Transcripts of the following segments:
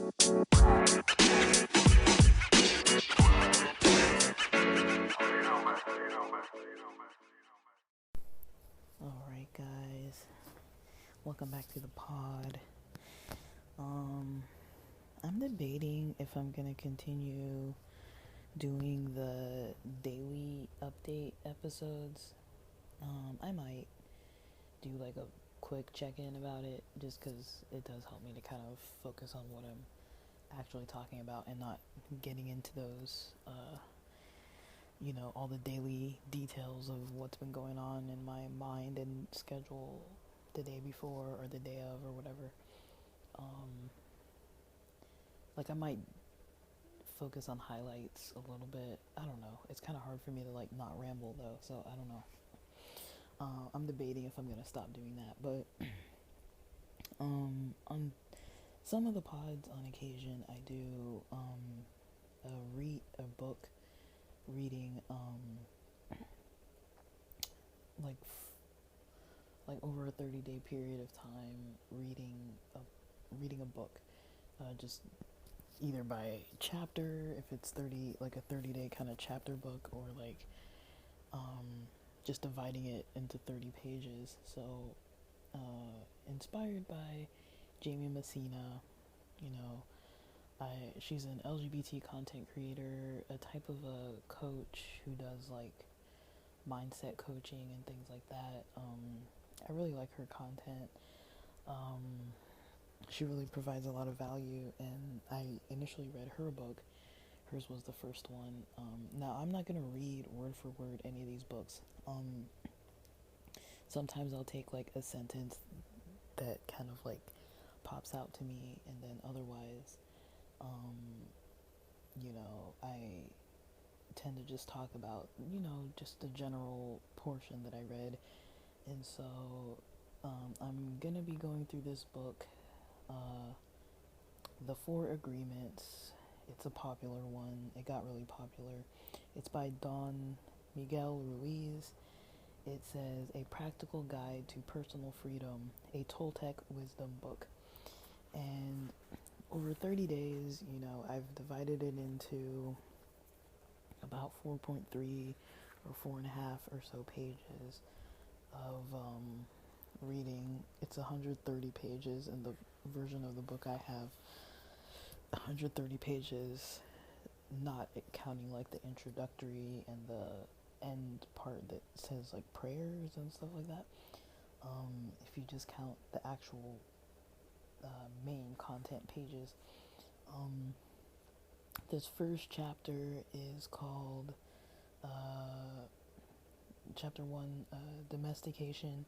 Alright, guys, welcome back to the pod. I'm debating if I'm gonna continue doing the daily update episodes. I might do like a quick check-in about it just because it does help me to kind of focus on what I'm actually talking about and not getting into those all the daily details of what's been going on in my mind and schedule the day before or the day of or whatever. Like I might focus on highlights a little bit. I don't know. It's kind of hard for me to like not ramble though, so I don't know. I'm debating if I'm gonna stop doing that, but on some of the pods on occasion I do a book reading like like over a 30-day period of time reading a book, just either by chapter if it's 30, like a 30-day kind of chapter book, or like just dividing it into 30 pages. So inspired by Jamie Messina, you know, she's an LGBT content creator, a type of a coach who does like mindset coaching and things like that. I really like her content. She really provides a lot of value, and I initially read her book. Hers was the first one. Now, I'm not going to read word for word any of these books. Sometimes I'll take like a sentence that kind of like pops out to me, and then otherwise, I tend to just talk about, just the general portion that I read. And so I'm going to be going through this book, The Four Agreements. It's a popular one. It got really popular. It's by Don Miguel Ruiz. It says, A Practical Guide to Personal Freedom, a Toltec Wisdom Book. And over 30 days, I've divided it into about 4.3 or 4.5 or so pages of reading. It's 130 pages, and the version of the book I have 130 pages, not counting like the introductory and the end part that says like prayers and stuff like that. If you just count the actual main content pages, this first chapter is called chapter 1, Domestication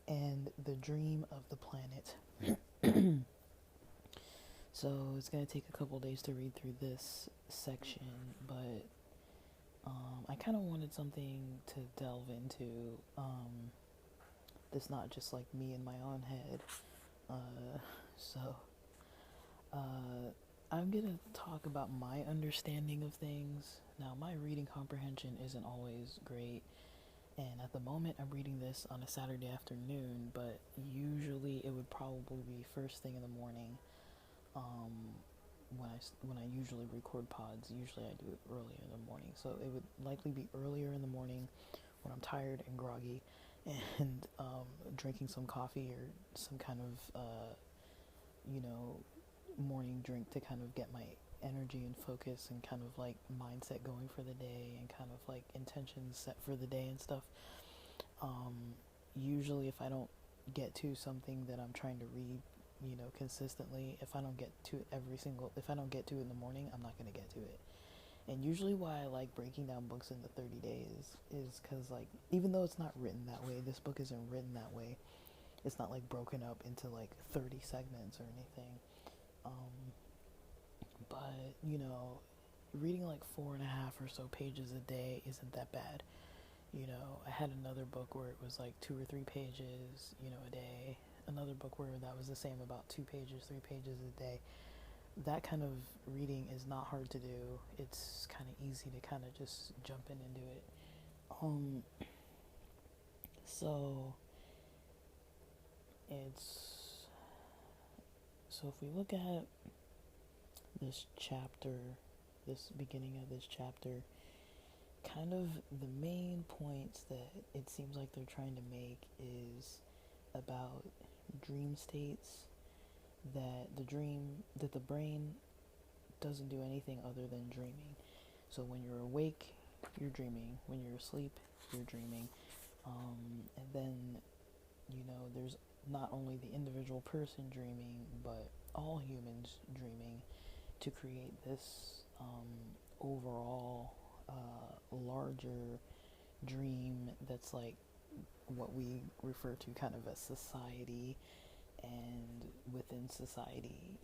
and the Dream of the Planet. So it's going to take a couple days to read through this section, but I kind of wanted something to delve into that's not just like me in my own head. So I'm going to talk about my understanding of things. Now, my reading comprehension isn't always great, and at the moment I'm reading this on a Saturday afternoon, but usually it would probably be first thing in the morning. When I usually record pods, usually I do it early in the morning, so it would likely be earlier in the morning when I'm tired and groggy, and drinking some coffee or some kind of morning drink to kind of get my energy and focus and kind of like mindset going for the day and kind of like intentions set for the day and stuff. Usually if I don't get to something that I'm trying to read, consistently, if I don't get to it in the morning, I'm not going to get to it. And usually why I like breaking down books into 30 days is because, like, even though it's not written that way, this book isn't written that way. It's not like broken up into like 30 segments or anything. But, reading like 4.5 or so pages a day isn't that bad. I had another book where it was like 2 or 3 pages, a day. Another book where that was the same, about 2 pages, 3 pages a day. That kind of reading is not hard to do. It's kind of easy to kind of just jump in and do it. So if we look at this chapter, this beginning of this chapter, kind of the main points that it seems like they're trying to make is about dream states, that the brain doesn't do anything other than dreaming. So when you're awake, you're dreaming. When you're asleep, you're dreaming. And then, there's not only the individual person dreaming, but all humans dreaming to create this overall larger dream that's like what we refer to kind of as society. And within society,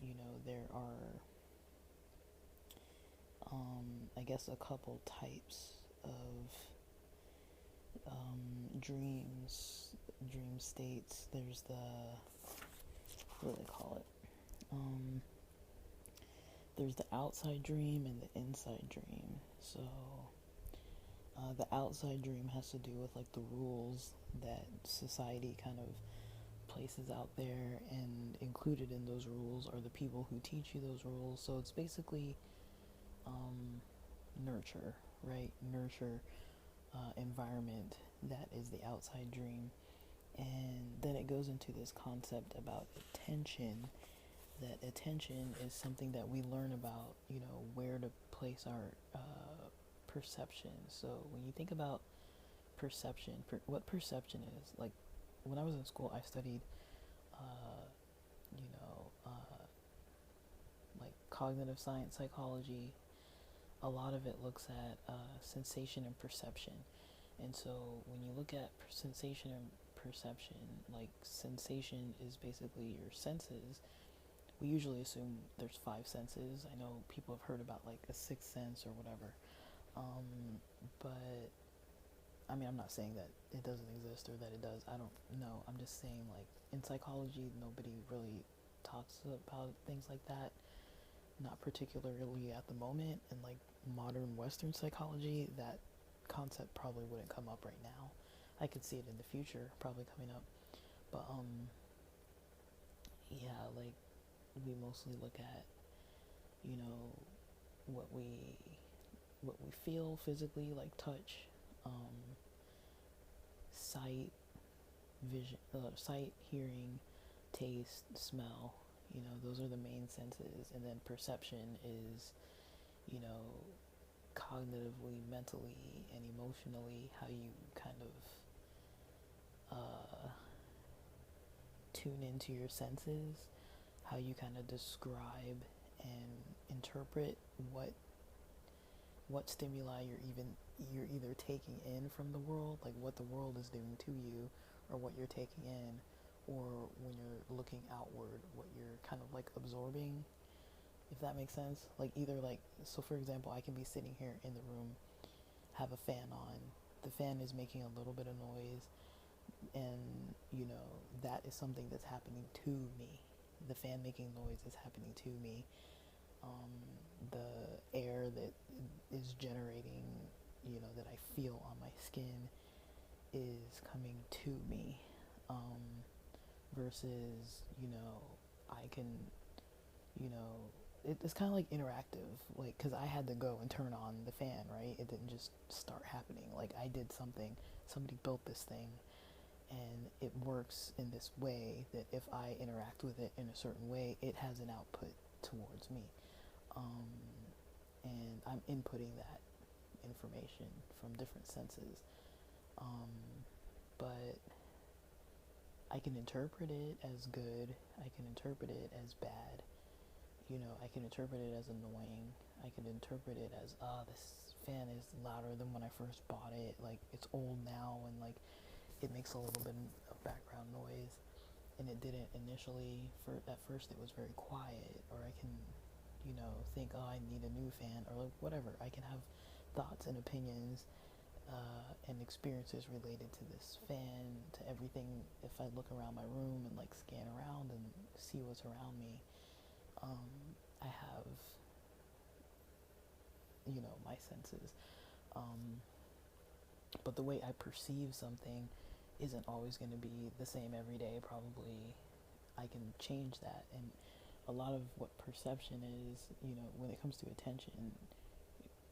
there are, I guess, a couple types of dream states. There's what do they call it? There's the outside dream and the inside dream. So the outside dream has to do with like the rules that society kind of places out there, and included in those rules are the people who teach you those rules. So it's basically nurture, right? Nurture environment. That is the outside dream. And then it goes into this concept about attention, that attention is something that we learn about, where to place our perception. So when you think about perception, what perception is, like when I was in school, I studied, you know, like cognitive science, psychology. A lot of it looks at sensation and perception. And so when you look at sensation and perception, like sensation is basically your senses. We usually assume there's 5 senses. I know people have heard about like a sixth sense or whatever. But I mean, I'm not saying that it doesn't exist or that it does. I don't know. I'm just saying, like, in psychology, nobody really talks about things like that. Not particularly at the moment. In like modern Western psychology, that concept probably wouldn't come up right now. I could see it in the future, probably coming up. But yeah, like we mostly look at, what we feel physically, like touch, sight, vision, sight, hearing, taste, smell. Those are the main senses. And then perception is, cognitively, mentally, and emotionally, how you kind of tune into your senses, how you kind of describe and interpret what stimuli you're either taking in from the world, like what the world is doing to you, or what you're taking in, or when you're looking outward, what you're kind of like absorbing, if that makes sense. Like either like, so for example, I can be sitting here in the room, have a fan on, the fan is making a little bit of noise, and that is something that's happening to me. The fan making noise is happening to me. The air that is generating, that I feel on my skin is coming to me, versus, I can, it's kind of like interactive, like, because I had to go and turn on the fan, right? It didn't just start happening. Like, I did something, somebody built this thing, and it works in this way that if I interact with it in a certain way, it has an output towards me. And I'm inputting that information from different senses. But I can interpret it as good, I can interpret it as bad, I can interpret it as annoying, I can interpret it as, this fan is louder than when I first bought it, like, it's old now, and, like, it makes a little bit of background noise, and it didn't initially. At first it was very quiet, or I can, think, I need a new fan, or like whatever. I can have thoughts and opinions and experiences related to this fan, to everything. If I look around my room and like scan around and see what's around me, I have, my senses. But the way I perceive something isn't always going to be the same every day. Probably I can change that, and a lot of what perception is, when it comes to attention,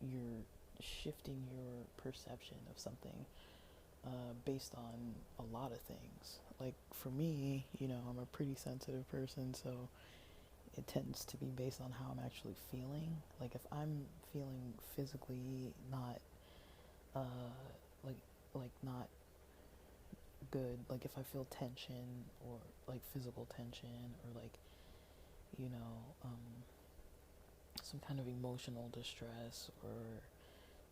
you're shifting your perception of something based on a lot of things. Like for me, I'm a pretty sensitive person, so it tends to be based on how I'm actually feeling. Like if I'm feeling physically not like not good, like if I feel tension or like physical tension or like you know um, some kind of emotional distress or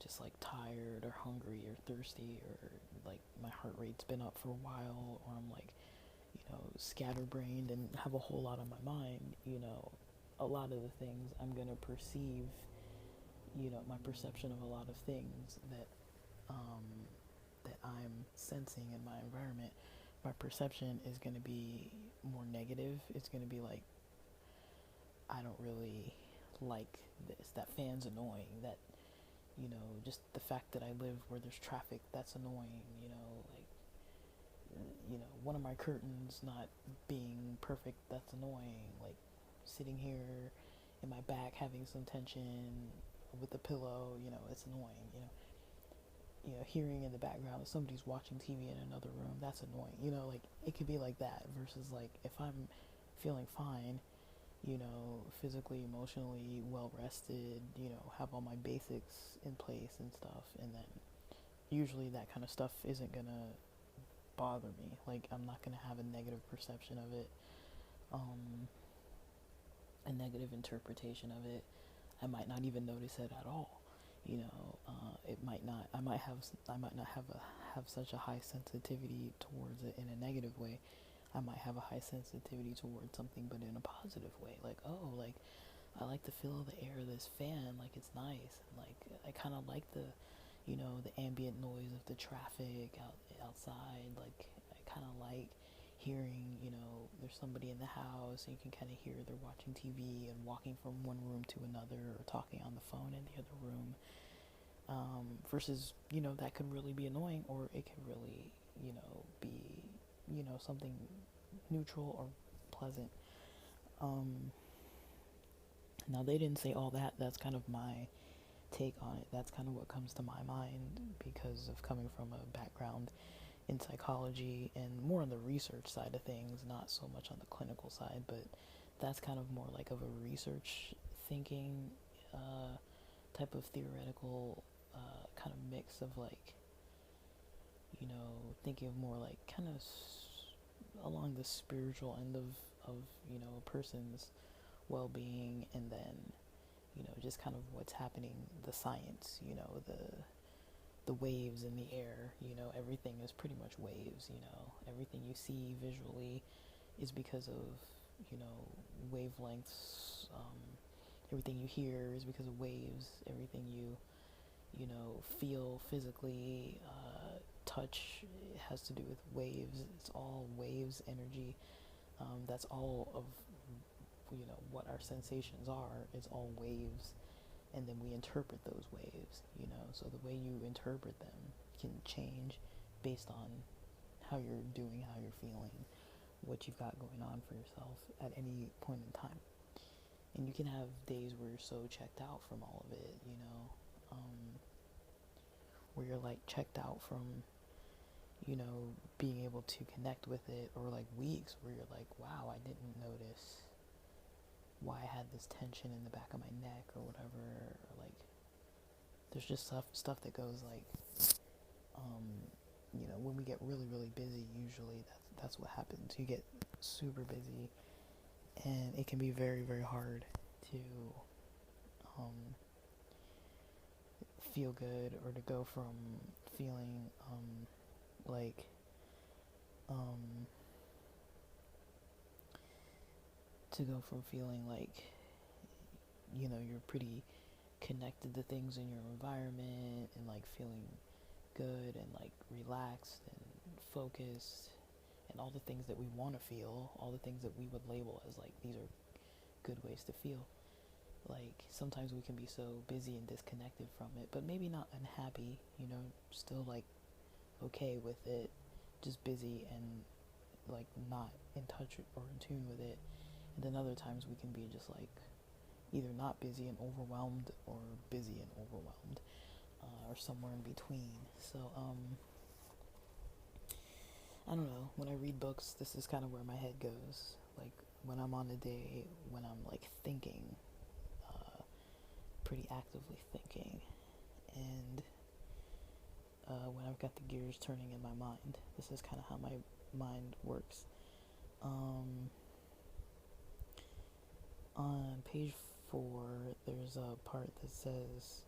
just like tired or hungry or thirsty or like my heart rate's been up for a while or I'm like scatterbrained and have a whole lot on my mind, a lot of the things I'm gonna perceive, my perception of a lot of things that I'm sensing in my environment, my perception is gonna be more negative. It's gonna be like, I don't really like this. That fan's annoying. That, just the fact that I live where there's traffic, that's annoying, like, one of my curtains not being perfect, that's annoying. Like, sitting here in my back having some tension with the pillow, it's annoying, hearing in the background somebody's watching TV in another room, that's annoying, like, it could be like that versus, like, if I'm feeling fine, physically, emotionally, well rested, have all my basics in place and stuff, and then usually that kind of stuff isn't gonna bother me. Like, I'm not gonna have a negative perception of it, a negative interpretation of it. I might not even notice it at all. It might not. I might not have such a high sensitivity towards it in a negative way. I might have a high sensitivity towards something, but in a positive way. Like, oh, like, I like to feel the air of this fan. Like, it's nice. Like, I kind of like the ambient noise of the traffic outside. Like, I kind of like hearing, there's somebody in the house and you can kind of hear they're watching TV and walking from one room to another or talking on the phone in the other room. Versus, that could really be annoying, or it could really, be, something neutral or pleasant. Now, they didn't say all that. That's kind of my take on it. That's kind of what comes to my mind because of coming from a background in psychology and more on the research side of things, not so much on the clinical side, but that's kind of more like of a research thinking type of theoretical kind of mix of like, thinking of more like kind of along the spiritual end of a person's well-being, and then just kind of what's happening, the science, the waves in the air, everything is pretty much waves, everything you see visually is because of wavelengths, everything you hear is because of waves, everything you feel physically, touch has to do with waves. It's all waves, energy. That's all of what our sensations are. It's all waves, and then we interpret those waves. So the way you interpret them can change based on how you're doing, how you're feeling, what you've got going on for yourself at any point in time. And you can have days where you're so checked out from all of it, where you're like checked out from being able to connect with it, or like weeks where you're like, wow, I didn't notice why I had this tension in the back of my neck or whatever, or like there's just stuff that goes like when we get really, really busy, usually that's what happens. You get super busy and it can be very, very hard to feel good, or to go from feeling like to go from feeling like you're pretty connected to things in your environment and like feeling good and like relaxed and focused and all the things that we want to feel, all the things that we would label as like these are good ways to feel. Like sometimes we can be so busy and disconnected from it, but maybe not unhappy, still like okay with it, just busy and like not in touch or in tune with it. Then other times we can be just like either not busy and overwhelmed or busy and overwhelmed, or somewhere in between. So I don't know. When I read books, this is kind of where my head goes. Like when I'm on a day when I'm like thinking, pretty actively thinking, and when I've got the gears turning in my mind. This is kind of how my mind works. On page 4, there's a part that says,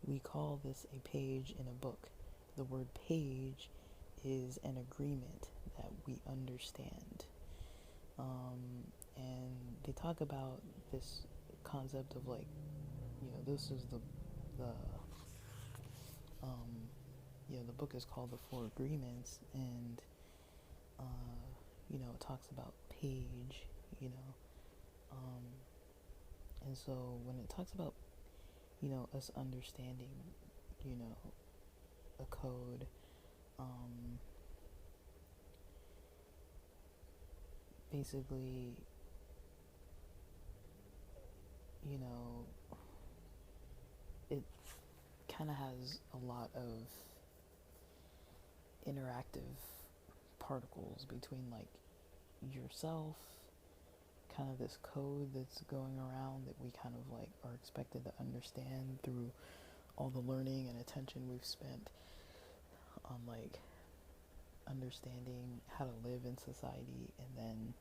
we call this a page in a book. The word page is an agreement that we understand. And they talk about this concept of like, this is the the book is called The Four Agreements, and it talks about page, and so when it talks about us understanding a code, basically it kind of has a lot of interactive particles between like yourself, kind of this code that's going around that we kind of like are expected to understand through all the learning and attention we've spent on like understanding how to live in society, and then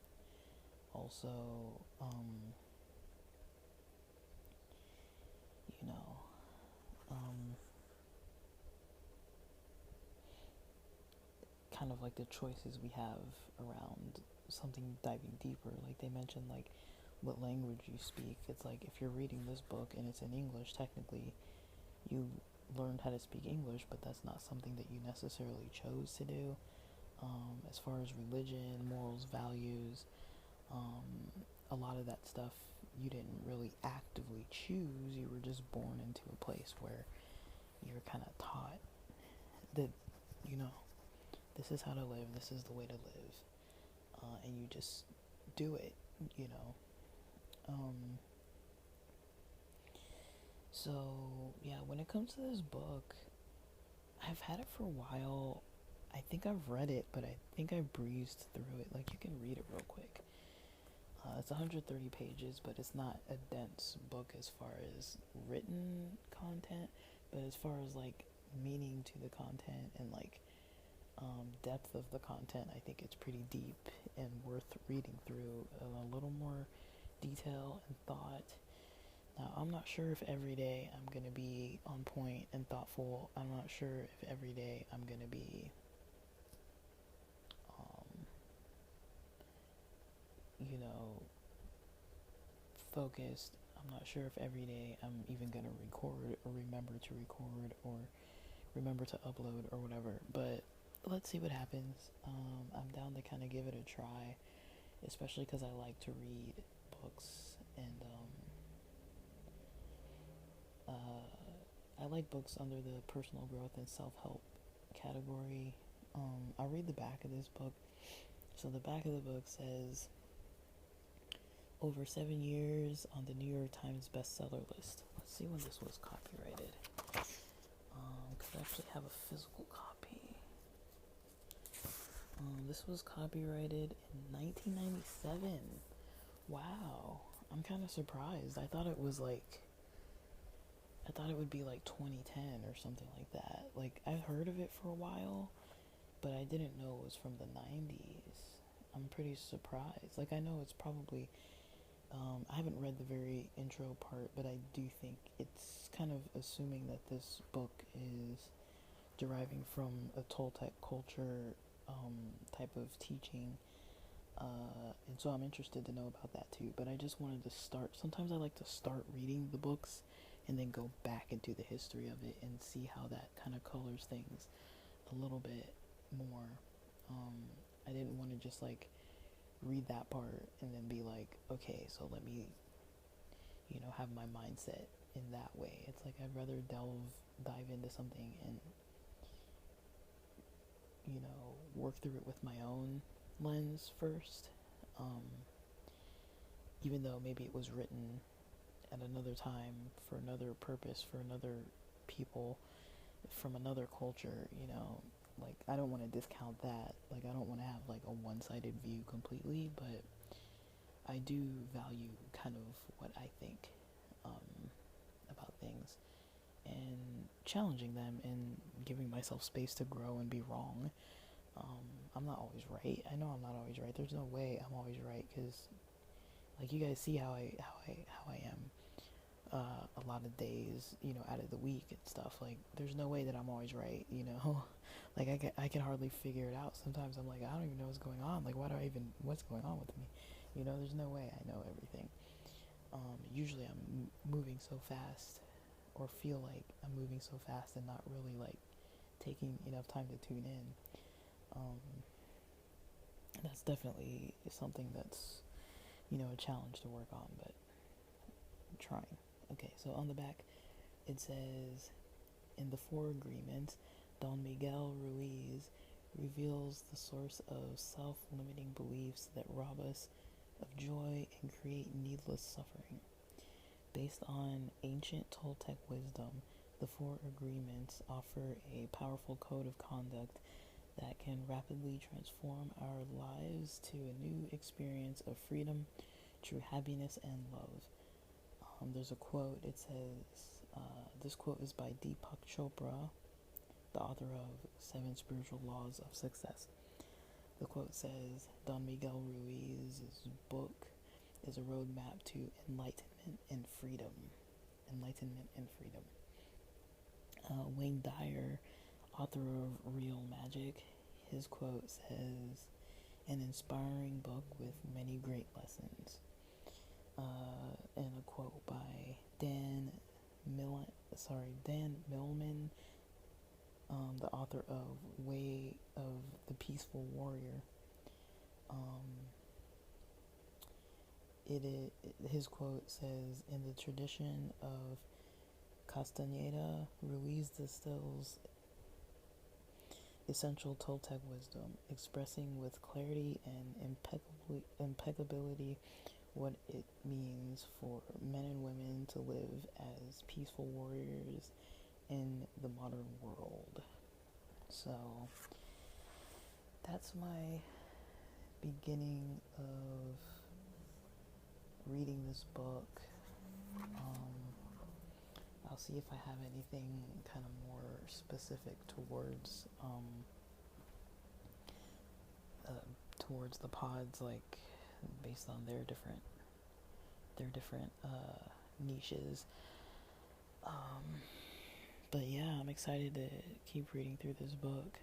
also kind of like the choices we have around something diving deeper. Like they mentioned like what language you speak. It's like if you're reading this book and it's in English, technically you learned how to speak English, but that's not something that you necessarily chose to do. As far as religion, morals, values, a lot of that stuff you didn't really actively choose. You were just born into a place where you're kind of taught that, this is how to live, this is the way to live, and you just do it, So, yeah, when it comes to this book, I've had it for a while. I think I've read it, but I think I breezed through it. Like, you can read it real quick. It's 130 pages, but it's not a dense book as far as written content, but as far as, like, meaning to the content and, like, depth of the content, I think it's pretty deep and worth reading through a little more detail and thought. Now, I'm not sure if every day I'm going to be on point and thoughtful. I'm not sure if every day I'm going to be, focused. I'm not sure if every day I'm even going to record or remember to record or remember to upload or whatever. But let's see what happens. I'm down to kind of give it a try, especially because I like to read books, and I like books under the personal growth and self-help category. I'll read the back of this book. So the back of the book says, over 7 years on the New York Times bestseller list. Let's see when this was copyrighted. Because I actually have a physical copy. This was copyrighted in 1997. Wow. I'm kind of surprised. I thought it would be like 2010 or something like that. Like, I've heard of it for a while, but I didn't know it was from the 90s. I'm pretty surprised. Like, I know it's probably, I haven't read the very intro part, but I do think it's kind of assuming that this book is deriving from a Toltec culture type of teaching. And so I'm interested to know about that too. But I just wanted to start. Sometimes I like to start reading the books and then go back into the history of it and see how that kind of colors things a little bit more. I didn't want to just like read that part and then be like, okay, so let me, have my mindset in that way. It's like I'd rather dive into something and, work through it with my own lens first, even though maybe it was written at another time for another purpose, for another people, from another culture, like, I don't want to discount that. Like, I don't want to have like a one-sided view completely, but I do value kind of what I think about things, and challenging them and giving myself space to grow and be wrong. I'm not always right. I know I'm not always right. There's no way I'm always right, because like, you guys see how I am a lot of days, out of the week and stuff. Like, there's no way that I'm always right, like, I can hardly figure it out. Sometimes I'm like, I don't even know what's going on. Like, what's going on with me? There's no way I know everything. Usually I'm moving so fast, or feel like I'm moving so fast, and not really like taking enough time to tune in. That's definitely something that's, a challenge to work on, but I'm trying. Okay, so on the back, it says, in the Four Agreements, Don Miguel Ruiz reveals the source of self-limiting beliefs that rob us of joy and create needless suffering. Based on ancient Toltec wisdom, the Four Agreements offer a powerful code of conduct that can rapidly transform our lives to a new experience of freedom, true happiness, and love. There's a quote. It says, this quote is by Deepak Chopra, the author of 7 Spiritual Laws of Success. The quote says, Don Miguel Ruiz's book is a roadmap to enlightenment and freedom. Enlightenment and freedom. Wayne Dyer, author of Real Magic, his quote says, an inspiring book with many great lessons. And a quote by Dan Millman, the author of Way of the Peaceful Warrior. His quote says, in the tradition of Castaneda, Ruiz distills essential Toltec wisdom, expressing with clarity and impeccability what it means for men and women to live as peaceful warriors in the modern world. So that's my beginning of reading this book. I'll see if I have anything kind of more specific towards the pods, like based on their different niches. But yeah, I'm excited to keep reading through this book.